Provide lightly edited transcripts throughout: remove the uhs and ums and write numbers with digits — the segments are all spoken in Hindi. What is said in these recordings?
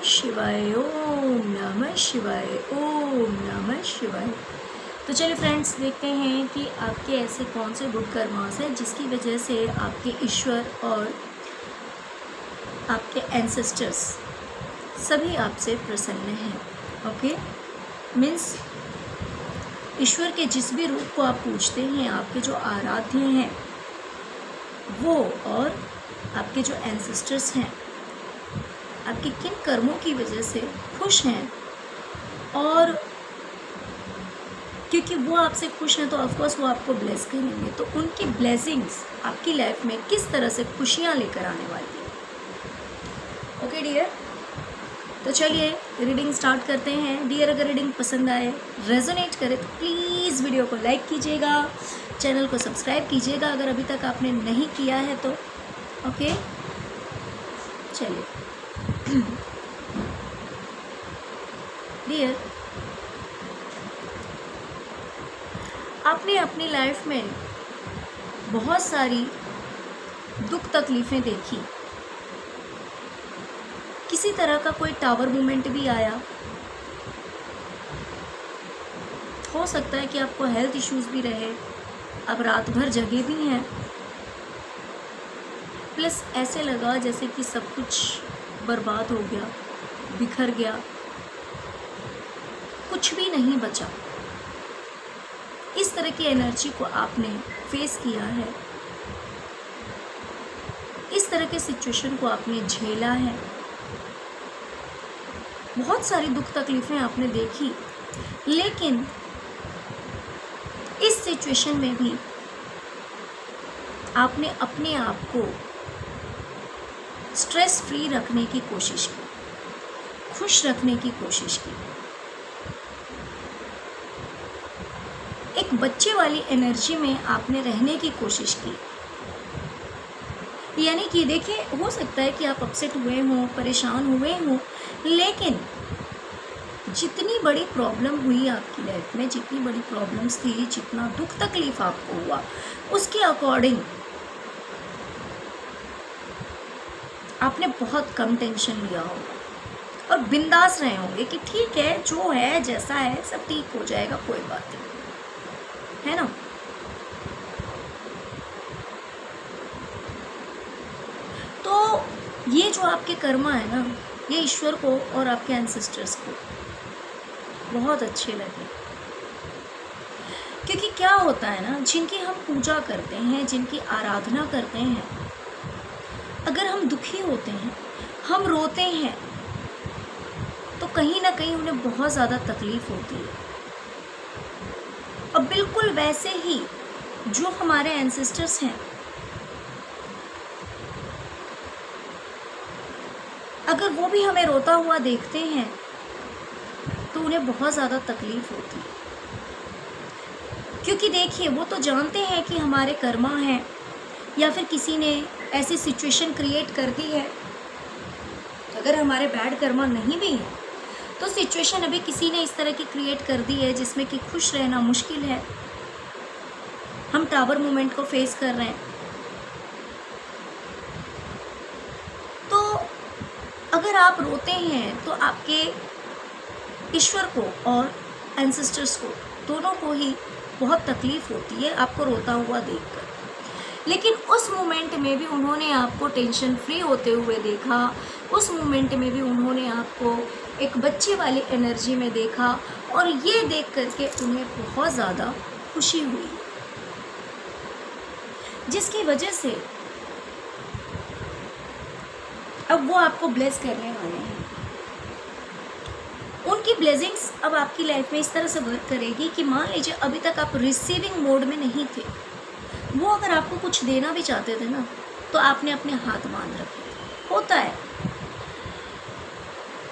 शिवाय, ओम नमः शिवाय, ओम नमः शिवाय। तो चलिए फ्रेंड्स, देखते हैं कि आपके ऐसे कौन से गुड कर्मास हैं जिसकी वजह से आपके ईश्वर और आपके एंसेस्टर्स सभी आपसे प्रसन्न हैं। ओके, मीन्स ईश्वर के जिस भी रूप को आप पूजते हैं, आपके जो आराध्य हैं वो, और आपके जो एंसेस्टर्स हैं आपके किन कर्मों की वजह से खुश हैं, और क्योंकि वो आपसे खुश हैं तो ऑफकोर्स वो आपको ब्लेस करेंगे। तो उनकी ब्लेसिंग्स आपकी लाइफ में किस तरह से खुशियाँ लेकर आने वाली है। ओके डियर, तो चलिए रीडिंग स्टार्ट करते हैं। डियर, अगर रीडिंग पसंद आए, रेजोनेट करे तो प्लीज़ वीडियो को लाइक कीजिएगा, चैनल को सब्सक्राइब कीजिएगा अगर अभी तक आपने नहीं किया है तो। ओके, चलिए डियर, आपने अपनी लाइफ में बहुत सारी दुख तकलीफ़ें देखी, किसी तरह का कोई टावर मूवमेंट भी आया, हो सकता है कि आपको हेल्थ इश्यूज भी रहे, अब रात भर जगे भी हैं, प्लस ऐसे लगा जैसे कि सब कुछ बर्बाद हो गया, बिखर गया, कुछ भी नहीं बचा। इस तरह की एनर्जी को आपने फेस किया है, इस तरह के सिचुएशन को आपने झेला है, बहुत सारी दुख तकलीफ़ें आपने देखी, लेकिन इस सिचुएशन में भी आपने अपने आप को स्ट्रेस फ्री रखने की कोशिश की, खुश रखने की कोशिश की, एक बच्चे वाली एनर्जी में आपने रहने की कोशिश की। यानी कि देखिए, हो सकता है कि आप अपसेट हुए हों, परेशान हुए हों, लेकिन जितनी बड़ी प्रॉब्लम हुई आपकी लाइफ में, जितनी बड़ी प्रॉब्लम्स थी, जितना दुख तकलीफ आपको हुआ, उसके अकॉर्डिंग आपने बहुत कम टेंशन लिया होगा और बिंदास रहे होंगे कि ठीक है, जो है जैसा है सब ठीक हो जाएगा, कोई बात नहीं, है ना। तो ये जो आपके कर्मा है ना, ये ईश्वर को और आपके एंसेस्टर्स को बहुत अच्छे लगे, क्योंकि क्या होता है ना, जिनकी हम पूजा करते हैं, जिनकी आराधना करते हैं, अगर हम दुखी होते हैं, हम रोते हैं, तो कहीं ना कहीं उन्हें बहुत ज़्यादा तकलीफ होती है। और बिल्कुल वैसे ही जो हमारे एंसेस्टर्स हैं, अगर वो भी हमें रोता हुआ देखते हैं तो उन्हें बहुत ज़्यादा तकलीफ होती है, क्योंकि देखिए वो तो जानते हैं कि हमारे कर्मा हैं, या फिर किसी ने ऐसी सिचुएशन क्रिएट कर दी है। अगर हमारे बैड कर्मा नहीं भी हैं तो सिचुएशन अभी किसी ने इस तरह की क्रिएट कर दी है जिसमें कि खुश रहना मुश्किल है। हम टावर मूवमेंट को फेस कर रहे हैं, तो अगर आप रोते हैं तो आपके ईश्वर को और एंसेस्टर्स को, दोनों को ही बहुत तकलीफ होती है आपको रोता हुआ देखकर। लेकिन उस मोमेंट में भी उन्होंने आपको टेंशन फ्री होते हुए देखा, उस मोमेंट में भी उन्होंने आपको एक बच्चे वाली एनर्जी में देखा, और ये देख करके उन्हें बहुत ज़्यादा खुशी हुई, जिसकी वजह से अब वो आपको ब्लेस करने वाले हैं। उनकी ब्लेसिंग्स अब आपकी लाइफ में इस तरह से वर्क करेगी कि मान लीजिए अभी तक आप रिसीविंग मोड में नहीं थे, वो अगर आपको कुछ देना भी चाहते थे ना, तो आपने अपने हाथ बांध रखे। होता है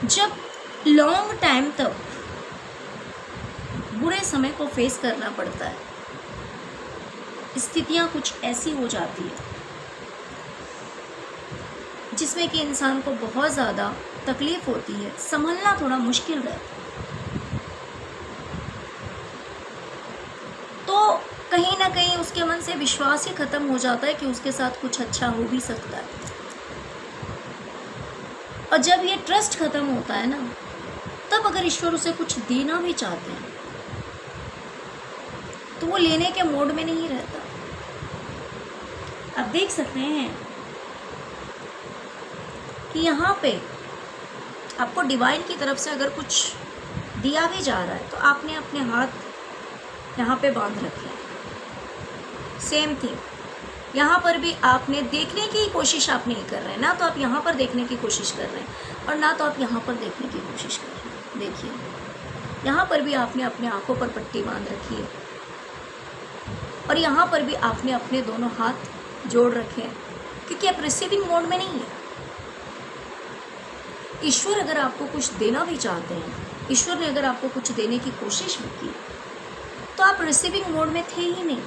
जब लॉन्ग टाइम तक बुरे समय को फेस करना पड़ता है, स्थितियां कुछ ऐसी हो जाती है जिसमें कि इंसान को बहुत ज़्यादा तकलीफ होती है, संभलना थोड़ा मुश्किल रहता है। तो कहीं ना कहीं उसके मन से विश्वास ही खत्म हो जाता है कि उसके साथ कुछ अच्छा हो भी सकता है। और जब ये ट्रस्ट ख़त्म होता है ना, तब अगर ईश्वर उसे कुछ देना भी चाहते हैं तो वो लेने के मोड में नहीं रहता। आप देख सकते हैं कि यहाँ पे आपको डिवाइन की तरफ से अगर कुछ दिया भी जा रहा है तो आपने अपने हाथ यहाँ पे बांध रखे हैं। सेम थिंग यहाँ पर भी आपने देखने की कोशिश आप नहीं कर रहे हैं, ना तो आप यहाँ पर देखने की कोशिश कर रहे हैं और ना तो आप यहाँ पर देखने की कोशिश कर रहे हैं। देखिए यहाँ पर भी आपने अपने आंखों पर पट्टी बांध रखी है और यहाँ पर भी आपने अपने दोनों हाथ जोड़ रखे हैं, क्योंकि आप रिसीविंग मोड में नहीं है। ईश्वर अगर आपको कुछ देना भी चाहते हैं, ईश्वर ने अगर आपको कुछ देने की कोशिश भी की, तो आप रिसीविंग मोड में थे ही नहीं।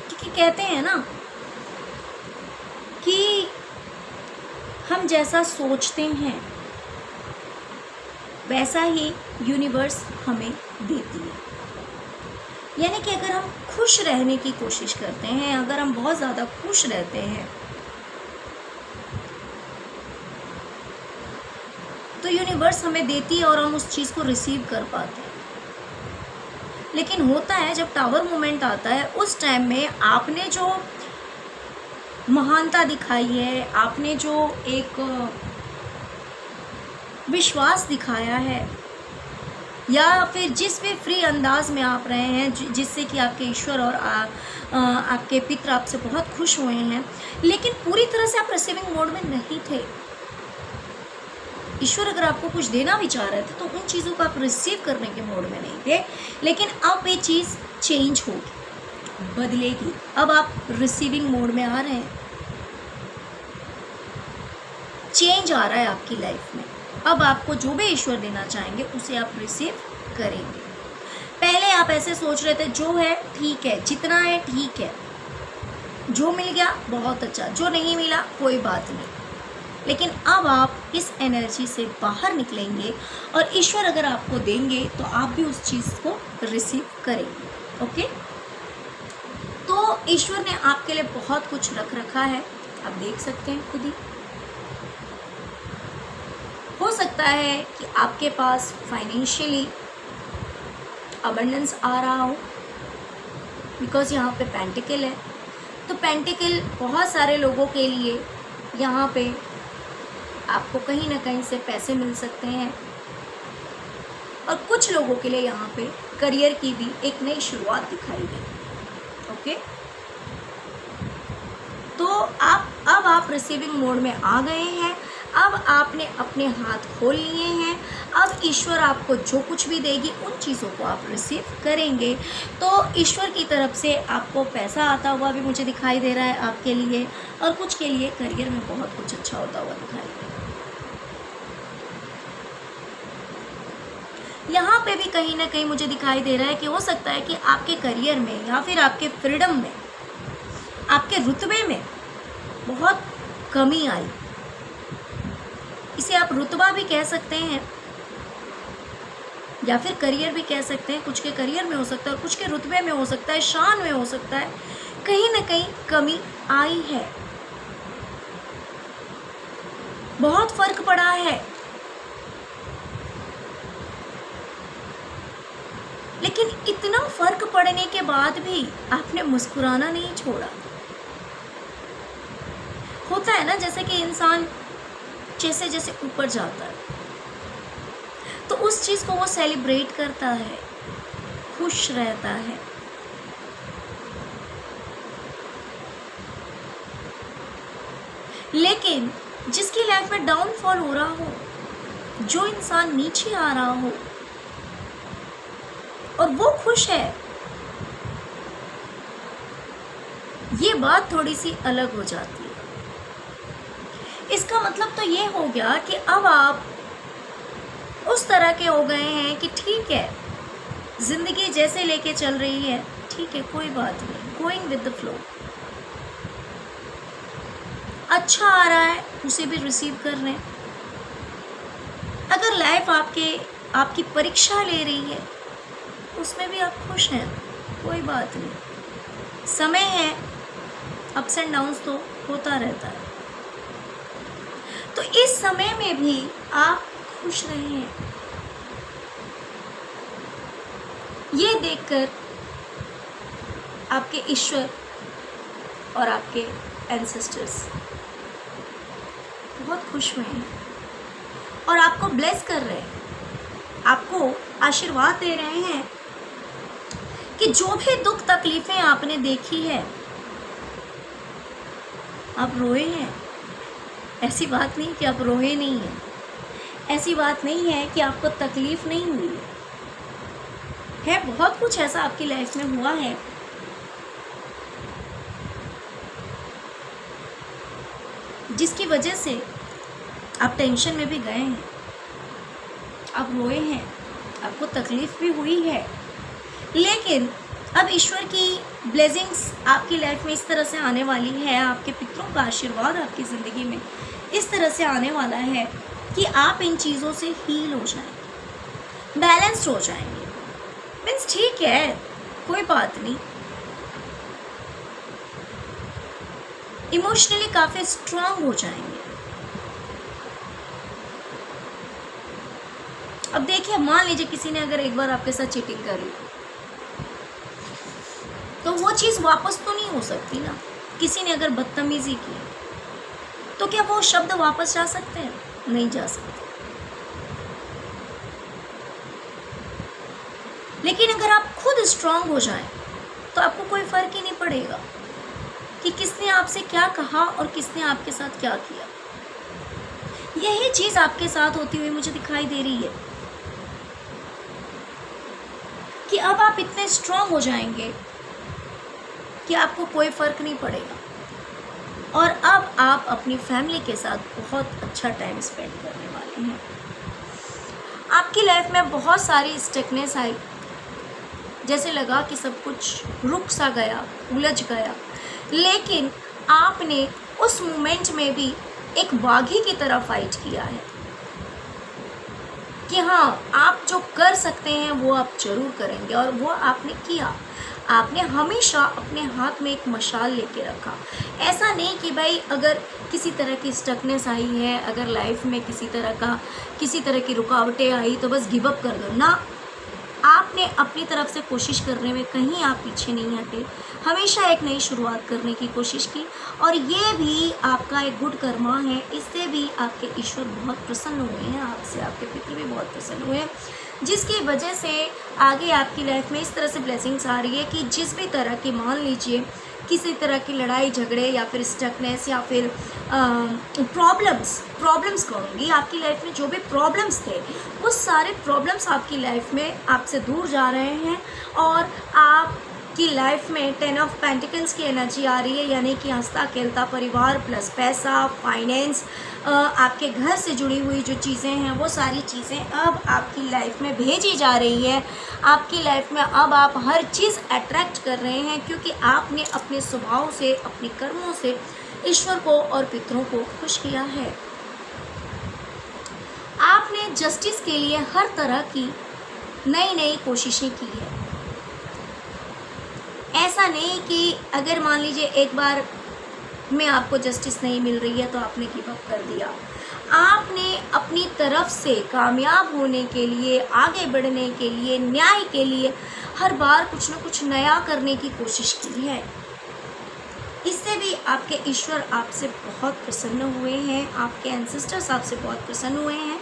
क्योंकि कहते हैं ना कि हम जैसा सोचते हैं वैसा ही यूनिवर्स हमें देती है। यानी कि अगर हम खुश रहने की कोशिश करते हैं, अगर हम बहुत ज़्यादा खुश रहते हैं, तो यूनिवर्स हमें देती है और हम उस चीज़ को रिसीव कर पाते हैं। लेकिन होता है जब टावर मोमेंट आता है, उस टाइम में आपने जो महानता दिखाई है, आपने जो एक विश्वास दिखाया है, या फिर जिस भी फ्री अंदाज में आप रहे हैं, जिससे कि आपके ईश्वर और आपके पितर आपसे बहुत खुश हुए हैं, लेकिन पूरी तरह से आप रिसीविंग मोड में नहीं थे। ईश्वर अगर आपको कुछ देना भी चाह रहे थे तो उन चीज़ों को आप रिसीव करने के मोड में नहीं थे। लेकिन अब ये चीज़ चेंज होगी, बदलेगी। अब आप रिसीविंग मोड में आ रहे हैं, चेंज आ रहा है आपकी लाइफ में। अब आपको जो भी ईश्वर देना चाहेंगे उसे आप रिसीव करेंगे। पहले आप ऐसे सोच रहे थे जो है ठीक है, जितना है ठीक है, जो मिल गया बहुत अच्छा, जो नहीं मिला कोई बात नहीं। लेकिन अब आप इस एनर्जी से बाहर निकलेंगे और ईश्वर अगर आपको देंगे तो आप भी उस चीज़ को रिसीव करेंगे। ओके, तो ईश्वर ने आपके लिए बहुत कुछ रख रखा है, आप देख सकते हैं खुद ही। हो सकता है कि आपके पास फाइनेंशियली अबंडेंस आ रहा हो, बिकॉज यहाँ पे पेंटिकल है। तो पेंटिकल बहुत सारे लोगों के लिए यहाँ पे आपको कहीं ना कहीं से पैसे मिल सकते हैं, और कुछ लोगों के लिए यहाँ पे करियर की भी एक नई शुरुआत दिखाई देगी। ओके, तो अब आप रिसीविंग मोड में आ गए हैं। अब आपने अपने हाथ खोल लिए हैं। अब ईश्वर आपको जो कुछ भी देगी उन चीज़ों को आप रिसीव करेंगे। तो ईश्वर की तरफ से आपको पैसा आता हुआ भी मुझे दिखाई दे रहा है आपके लिए, और कुछ के लिए करियर में बहुत कुछ अच्छा होता हुआ दिखाई दे रहा है। यहाँ पे भी कहीं ना कहीं मुझे दिखाई दे रहा है कि हो सकता है कि आपके करियर में या फिर आपके फ्रीडम में, आपके रुतबे में बहुत कमी आई। इसे आप रुतबा भी कह सकते हैं या फिर करियर भी कह सकते हैं। कुछ के करियर में हो सकता है, कुछ के रुतबे में हो सकता है, शान में हो सकता है। कहीं ना कहीं कमी आई है, बहुत फर्क पड़ा है। लेकिन इतना फर्क पड़ने के बाद भी आपने मुस्कुराना नहीं छोड़ा। होता है ना, जैसे कि इंसान जैसे जैसे ऊपर जाता है तो उस चीज़ को वो सेलिब्रेट करता है, खुश रहता है। लेकिन जिसकी लाइफ में डाउनफॉल हो रहा हो, जो इंसान नीचे आ रहा हो और वो खुश है, ये बात थोड़ी सी अलग हो जाती है। इसका मतलब तो ये हो गया कि अब आप उस तरह के हो गए हैं कि ठीक है, जिंदगी जैसे लेके चल रही है ठीक है, कोई बात नहीं, गोइंग विद द फ्लो। अच्छा आ रहा है उसे भी रिसीव कर रहे हैं। अगर लाइफ आपकी परीक्षा ले रही है उसमें भी आप खुश हैं, कोई बात नहीं। समय है, अप्स एंड डाउन्स तो होता रहता है। तो इस समय में भी आप खुश रहें। ये देखकर आपके ईश्वर और आपके एंसेस्टर्स बहुत खुश हुए हैं और आपको ब्लेस कर रहे हैं, आपको आशीर्वाद दे रहे हैं कि जो भी दुख तकलीफें आपने देखी है, आप रोए हैं। ऐसी बात नहीं कि आप रोए नहीं हैं, ऐसी बात नहीं है कि आपको तकलीफ नहीं हुई है बहुत कुछ ऐसा आपकी लाइफ में हुआ है जिसकी वजह से आप टेंशन में भी गए हैं, आप रोए हैं, आपको तकलीफ भी हुई है। लेकिन अब ईश्वर की ब्लेसिंग्स आपकी लाइफ में इस तरह से आने वाली है, आपके पितरों का आशीर्वाद आपकी ज़िंदगी में इस तरह से आने वाला है कि आप इन चीज़ों से हील हो जाएंगे, बैलेंस्ड हो जाएंगे। मीन्स ठीक है, कोई बात नहीं, इमोशनली काफ़ी स्ट्रांग हो जाएंगे। अब देखिए, मान लीजिए किसी ने अगर एक बार आपके साथ चीटिंग कर ली तो वो चीज़ वापस तो नहीं हो सकती ना। किसी ने अगर बदतमीजी की तो क्या वो शब्द वापस जा सकते हैं? नहीं जा सकते। लेकिन अगर आप खुद स्ट्रांग हो जाएं तो आपको कोई फर्क ही नहीं पड़ेगा कि किसने आपसे क्या कहा और किसने आपके साथ क्या किया। यही चीज़ आपके साथ होती हुई मुझे दिखाई दे रही है कि अब आप इतने स्ट्रांग हो जाएंगे कि आपको कोई फ़र्क नहीं पड़ेगा और अब आप अपनी फैमिली के साथ बहुत अच्छा टाइम स्पेंड करने वाले हैं। आपकी लाइफ में बहुत सारी स्टकनेस आई, जैसे लगा कि सब कुछ रुक सा गया, उलझ गया, लेकिन आपने उस मोमेंट में भी एक बागी की तरह फाइट किया है कि हाँ, आप जो कर सकते हैं वो आप ज़रूर करेंगे और वो आपने किया। आपने हमेशा अपने हाथ में एक मशाल लेके रखा। ऐसा नहीं कि भाई अगर किसी तरह की स्टकनेस आई है, अगर लाइफ में किसी तरह की रुकावटें आई तो बस गिव अप कर दो ना। आपने अपनी तरफ से कोशिश करने में कहीं आप पीछे नहीं हटे, हमेशा एक नई शुरुआत करने की कोशिश की और ये भी आपका एक गुड कर्मा है। इससे भी आपके ईश्वर बहुत प्रसन्न हुए हैं आपसे, आपके पितृ भी बहुत प्रसन्न हुए हैं, जिसकी वजह से आगे आपकी लाइफ में इस तरह से ब्लेसिंग्स आ रही है कि जिस भी तरह की, मान लीजिए किसी तरह की लड़ाई झगड़े या फिर स्टकनेस या फिर प्रॉब्लम्स कहूँगी, आपकी लाइफ में जो भी प्रॉब्लम्स थे वो सारे प्रॉब्लम्स आपकी लाइफ में आपसे दूर जा रहे हैं और आपकी लाइफ में 10 ऑफ पेंटिकल्स की एनर्जी आ रही है, यानी कि हंसता खेलता परिवार प्लस पैसा, फाइनेंस, आपके घर से जुड़ी हुई जो चीज़ें हैं वो सारी चीज़ें अब आपकी लाइफ में भेजी जा रही है। आपकी लाइफ में अब आप हर चीज़ अट्रैक्ट कर रहे हैं क्योंकि आपने अपने स्वभाव से, अपने कर्मों से ईश्वर को और पितरों को खुश किया है। आपने जस्टिस के लिए हर तरह की नई नई कोशिशें की है। ऐसा नहीं कि अगर मान लीजिए एक बार में आपको जस्टिस नहीं मिल रही है तो आपने गिव अप कर दिया। आपने अपनी तरफ से कामयाब होने के लिए, आगे बढ़ने के लिए, न्याय के लिए हर बार कुछ न कुछ नया करने की कोशिश की है। इससे भी आपके ईश्वर आपसे बहुत प्रसन्न हुए हैं, आपके एंसेस्टर्स आपसे बहुत प्रसन्न हुए हैं,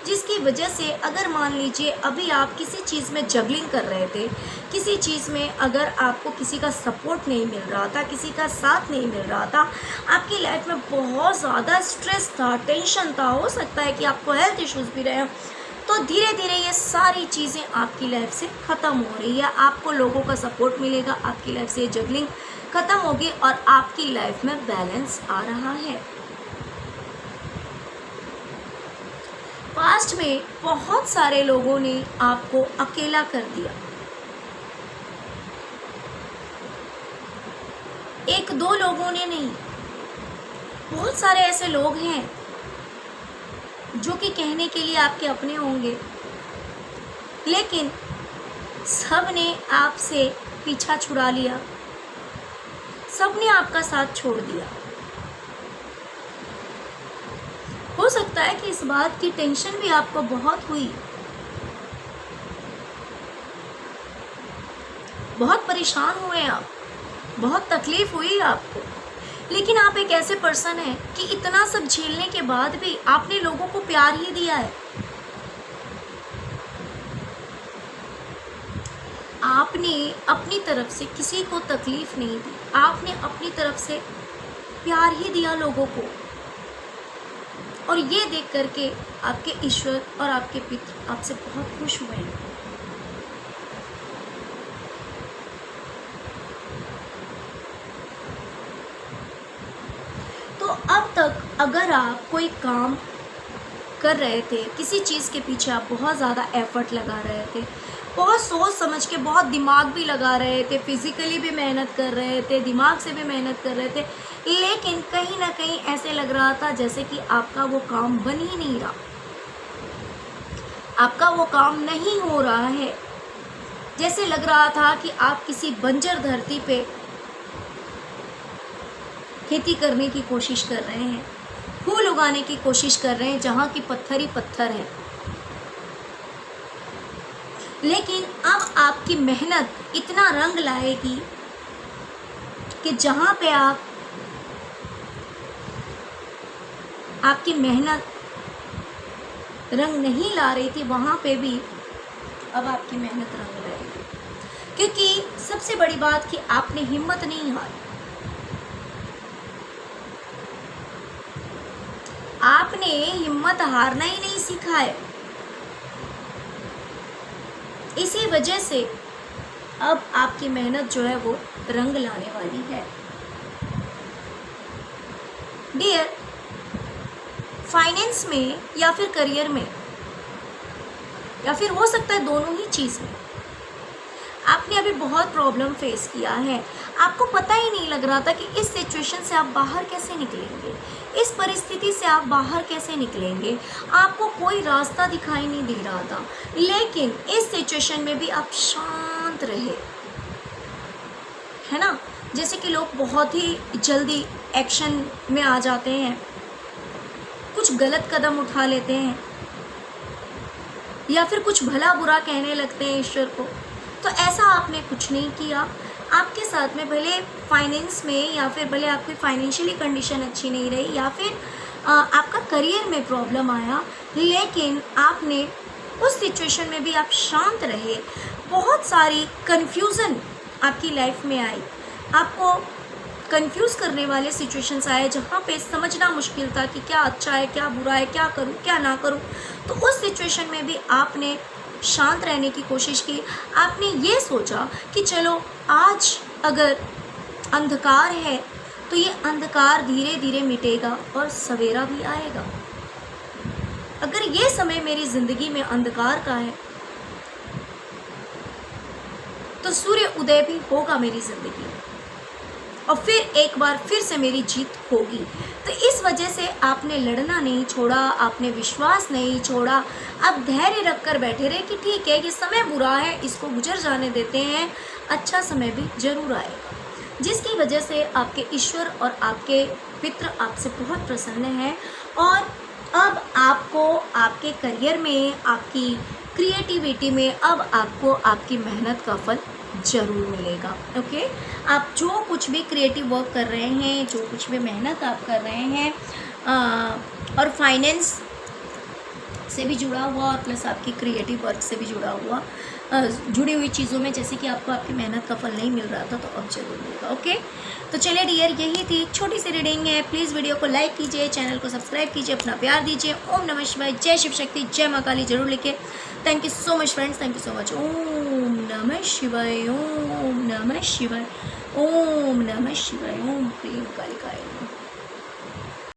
जिसकी वजह से अगर मान लीजिए अभी आप किसी चीज़ में जगलिंग कर रहे थे, किसी चीज़ में अगर आपको किसी का सपोर्ट नहीं मिल रहा था, किसी का साथ नहीं मिल रहा था, आपकी लाइफ में बहुत ज़्यादा स्ट्रेस था, टेंशन था, हो सकता है कि आपको हेल्थ इश्यूज़ भी रहे, तो धीरे धीरे ये सारी चीज़ें आपकी लाइफ से ख़त्म हो रही है। आपको लोगों का सपोर्ट मिलेगा, आपकी लाइफ से जगलिंग ख़त्म होगी और आपकी लाइफ में बैलेंस आ रहा है। पास्ट में बहुत सारे लोगों ने आपको अकेला कर दिया। एक दो लोगों ने नहीं, बहुत सारे ऐसे लोग हैं जो कि कहने के लिए आपके अपने होंगे, लेकिन सब ने आपसे पीछा छुड़ा लिया, सब ने आपका साथ छोड़ दिया। हो सकता है कि इस बात की टेंशन भी आपको बहुत हुई, बहुत परेशान हुए आप, बहुत तकलीफ हुई आपको। लेकिन आप एक ऐसे पर्सन हैं कि इतना सब झेलने के बाद भी आपने लोगों को प्यार ही दिया है। आपने अपनी तरफ से किसी को तकलीफ नहीं दी, आपने अपनी तरफ से प्यार ही दिया लोगों को। और ये देख करके आपके ईश्वर और आपके पितृ आपसे बहुत खुश हुए हैं। तो अब तक अगर आप कोई काम कर रहे थे, किसी चीज़ के पीछे आप बहुत ज़्यादा एफर्ट लगा रहे थे, बहुत सोच समझ के बहुत दिमाग भी लगा रहे थे, फिजिकली भी मेहनत कर रहे थे, दिमाग से भी मेहनत कर रहे थे, लेकिन कहीं ना कहीं ऐसे लग रहा था जैसे कि आपका वो काम बन ही नहीं रहा, आपका वो काम नहीं हो रहा है। जैसे लग रहा था कि आप किसी बंजर धरती पे खेती करने की कोशिश कर रहे हैं, फूल उगाने की कोशिश कर रहे हैं जहाँ की पत्थर ही पत्थर है। लेकिन अब आपकी मेहनत इतना रंग लाएगी कि जहाँ पे आपकी मेहनत रंग नहीं ला रही थी, वहाँ पे भी अब आपकी मेहनत रंग लाएगी। क्योंकि सबसे बड़ी बात कि आपने हिम्मत नहीं हारी, आपने हिम्मत हारना ही नहीं सीखा है। इसी वजह से अब आपकी मेहनत जो है वो रंग लाने वाली है। डियर, फाइनेंस में या फिर करियर में या फिर हो सकता है दोनों ही चीज़ में आपने अभी बहुत प्रॉब्लम फेस किया है। आपको पता ही नहीं लग रहा था कि इस सिचुएशन से आप बाहर कैसे निकलेंगे, इस परिस्थिति से आप बाहर कैसे निकलेंगे। आपको कोई रास्ता दिखाई नहीं दे रहा था, लेकिन इस सिचुएशन में भी आप शांत रहे, है ना। जैसे कि लोग बहुत ही जल्दी एक्शन में आ जाते हैं, कुछ गलत कदम उठा लेते हैं या फिर कुछ भला बुरा कहने लगते हैं ईश्वर को। तो ऐसा आपने कुछ नहीं किया। आपके साथ में भले फाइनेंस में या फिर भले आपकी फाइनेंशियली कंडीशन अच्छी नहीं रही या फिर आपका करियर में प्रॉब्लम आया, लेकिन आपने उस सिचुएशन में भी आप शांत रहे। बहुत सारी कन्फ्यूज़न आपकी लाइफ में आई, आपको कंफ्यूज करने वाले सिचुएशंस आए जहाँ पे समझना मुश्किल था कि क्या अच्छा है, क्या बुरा है, क्या करूँ, क्या ना करूँ। तो उस सिचुएशन में भी आपने शांत रहने की कोशिश की। आपने ये सोचा कि चलो आज अगर अंधकार है तो ये अंधकार धीरे धीरे मिटेगा और सवेरा भी आएगा। अगर ये समय मेरी ज़िंदगी में अंधकार का है तो सूर्य उदय भी होगा मेरी ज़िंदगी में और फिर एक बार फिर से मेरी जीत होगी। तो इस वजह से आपने लड़ना नहीं छोड़ा, आपने विश्वास नहीं छोड़ा। आप धैर्य रख कर बैठे रहे कि ठीक है, ये समय बुरा है, इसको गुजर जाने देते हैं, अच्छा समय भी जरूर आएगा। जिसकी वजह से आपके ईश्वर और आपके पितृ आपसे बहुत प्रसन्न हैं और अब आपको आपके करियर में, आपकी क्रिएटिविटी में अब आपको आपकी मेहनत का फल ज़रूर मिलेगा। ओके, आप जो कुछ भी क्रिएटिव वर्क कर रहे हैं, जो कुछ भी मेहनत आप कर रहे हैं और फाइनेंस से भी जुड़ा हुआ और प्लस आपकी क्रिएटिव वर्क से भी जुड़ी हुई चीज़ों में जैसे कि आपको आपकी मेहनत का फल नहीं मिल रहा था, तो अब जरूर मिलेगा। ओके, तो चलिए डियर, यही थी छोटी सी रीडिंग है। प्लीज़ वीडियो को लाइक कीजिए, चैनल को सब्सक्राइब कीजिए, अपना प्यार दीजिए। ओम नमः शिवाय, जय शिव शक्ति, जय माँ काली जरूर लिखे। Thank you so much friends, thank you so much. ओम नमः शिवाय, ओम नमः शिवाय, ओम नमः शिवाय, ओम प्रेम कालिकाय।